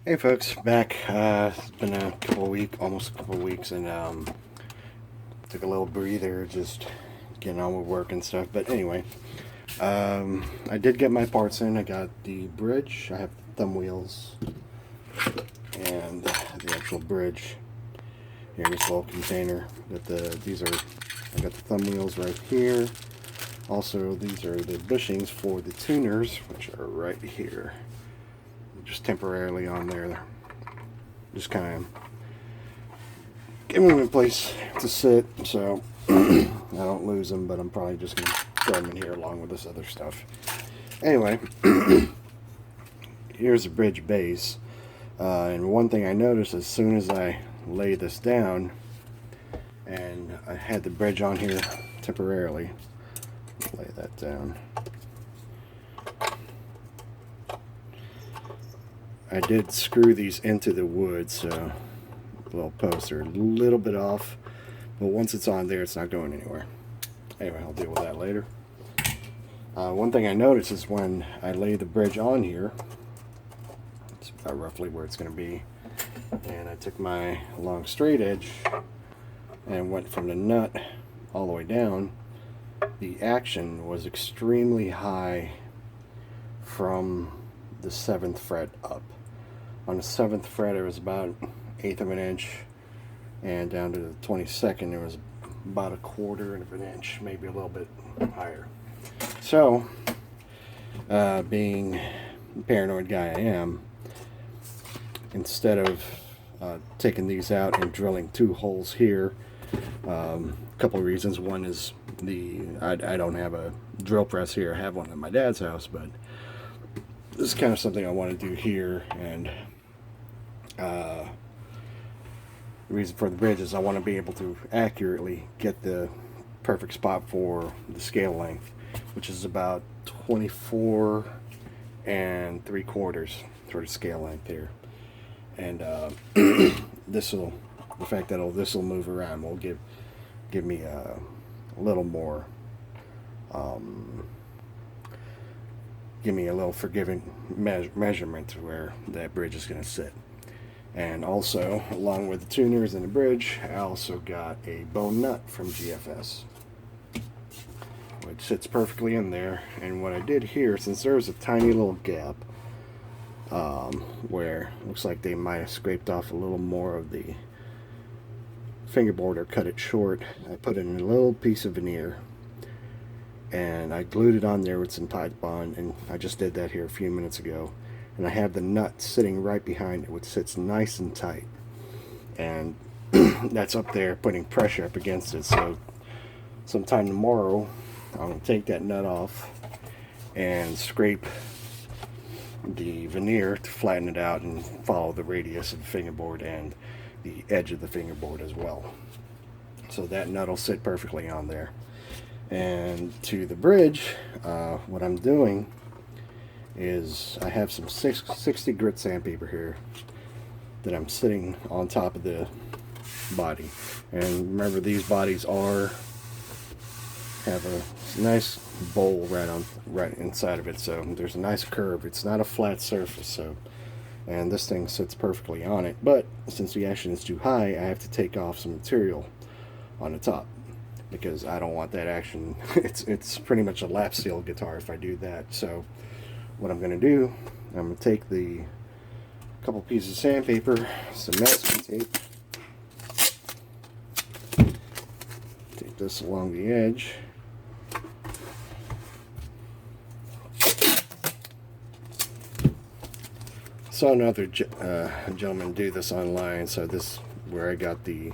Hey folks, back. It's been a almost a couple of weeks, and took a little breather, just getting on with work and stuff. But anyway, I did get my parts in. I got the bridge. I have thumb wheels and the actual bridge here in this little container. I got the thumb wheels right here. Also, these are the bushings for the tuners, which are right here. Just temporarily on there. Just kind of giving them a place to sit so I don't lose them, but I'm probably just going to throw them in here along with this other stuff. Anyway, here's the bridge base. And one thing I noticed as soon as I lay this down, and I had the bridge on here temporarily, lay that down. I did screw these into the wood, so the little posts are a little bit off, but once it's on there, it's not going anywhere. Anyway, I'll deal with that later. One thing I noticed is when I lay the bridge on here, it's about roughly where it's going to be, and I took my long straight edge and went from the nut all the way down. The action was extremely high from the 7th fret up. On the 7th fret it was about 1/8 of an inch, and down to the 22nd it was about 1/4 of an inch, maybe a little bit higher. So, being the paranoid guy I am, instead of taking these out and drilling 2 holes here, a couple of reasons. One is I don't have a drill press here. I have one at my dad's house, but this is kind of something I want to do here. And the reason for the bridge is I want to be able to accurately get the perfect spot for the scale length, which is about 24 3/4 for the scale length here. And this will move around will give me a little more, give me a little forgiving measurement to where that bridge is going to sit. And also, along with the tuners and the bridge, I also got a bone nut from GFS, which sits perfectly in there. And what I did here, since there's a tiny little gap where it looks like they might have scraped off a little more of the fingerboard or cut it short, I put in a little piece of veneer and I glued it on there with some Tide Bond, and I just did that here a few minutes ago. And I have the nut sitting right behind it, which sits nice and tight, and that's up there putting pressure up against it. So sometime tomorrow I'm going to take that nut off and scrape the veneer to flatten it out and follow the radius of the fingerboard and the edge of the fingerboard as well. So that nut will sit perfectly on there. And to the bridge, what I'm doing is I have some 60 grit sandpaper here that I'm sitting on top of the body. And remember, these bodies have a nice bowl right inside of it, so there's a nice curve. It's not a flat surface, so, and this thing sits perfectly on it. But since the action is too high, I have to take off some material on the top, because I don't want that action. It's pretty much a lap steel guitar if I do that. So what I'm going to do, I'm going to take the couple pieces of sandpaper, some masking tape, take this along the edge, saw another gentleman do this online, so this is where I got the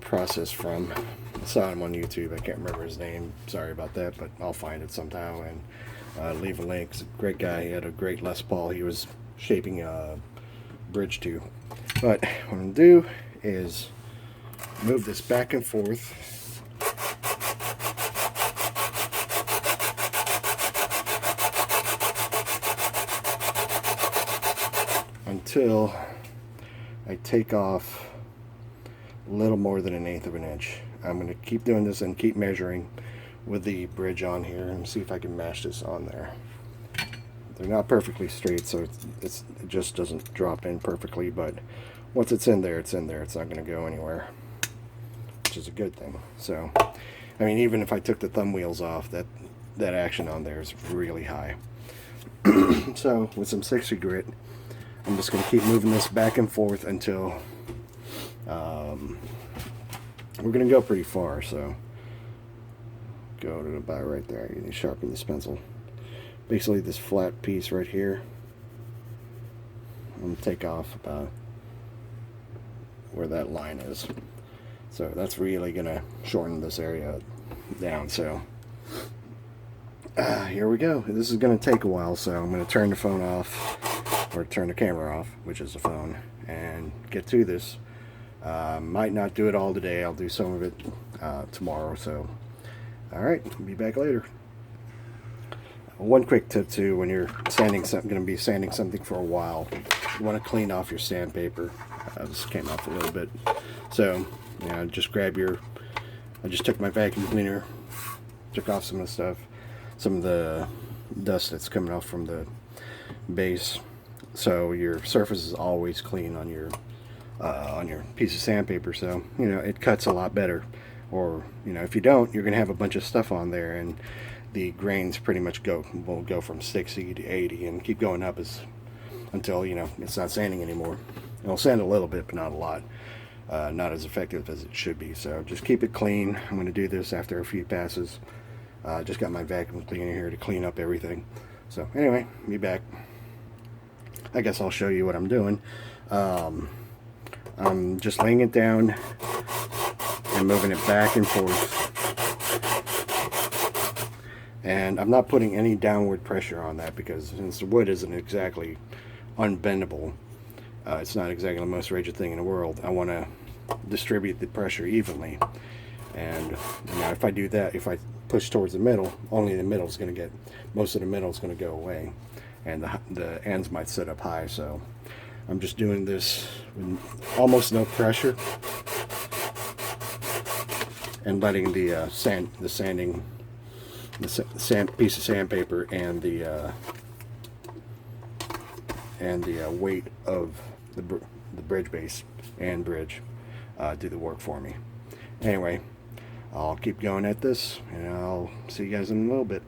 process from. I saw him on YouTube. I can't remember his name, sorry about that, but I'll find it somehow and leave a link. He's a great guy. He had a great Les Paul he was shaping a bridge to. But what I'm going to do is move this back and forth until I take off a little more than 1/8 of an inch. I'm going to keep doing this and keep measuring with the bridge on here and see if I can mash this on there. They're not perfectly straight, so it just doesn't drop in perfectly, but once it's in there, it's in there. It's not going to go anywhere, which is a good thing. So, I mean, even if I took the thumb wheels off, that action on there is really high. So, with some 60 grit, I'm just going to keep moving this back and forth until we're going to go pretty far. So, go to about right there. You need to sharpen this pencil. Basically, this flat piece right here, I'm going to take off about where that line is. So that's really going to shorten this area down. So here we go. This is going to take a while, so I'm going to turn the phone off, or turn the camera off, which is the phone, and get to this. Might not do it all today. I'll do some of it tomorrow. So alright, I'll be back later. One quick tip too, when you're sanding something, going to be sanding something for a while, you want to clean off your sandpaper. This came off a little bit, so just grab your. I just took my vacuum cleaner, took off some of the stuff, some of the dust that's coming off from the base, so your surface is always clean on your piece of sandpaper. So it cuts a lot better. Or if you don't, you're going to have a bunch of stuff on there, and the grains pretty much will go from 60 to 80 and keep going up until it's not sanding anymore. It'll sand a little bit, but not a lot. Not as effective as it should be. So just keep it clean. I'm going to do this after a few passes. Just got my vacuum cleaner here to clean up everything. So anyway, be back. I guess I'll show you what I'm doing. I'm just laying it down and moving it back and forth. And I'm not putting any downward pressure on that, because since the wood isn't exactly unbendable, it's not exactly the most rigid thing in the world. I want to distribute the pressure evenly, and if I do that, if I push towards the middle, only the middle is going to get, most of the middle is going to go away, and the ends might sit up high. So I'm just doing this with almost no pressure, and letting the piece of sandpaper and the weight of the bridge base and bridge do the work for me. Anyway, I'll keep going at this, and I'll see you guys in a little bit.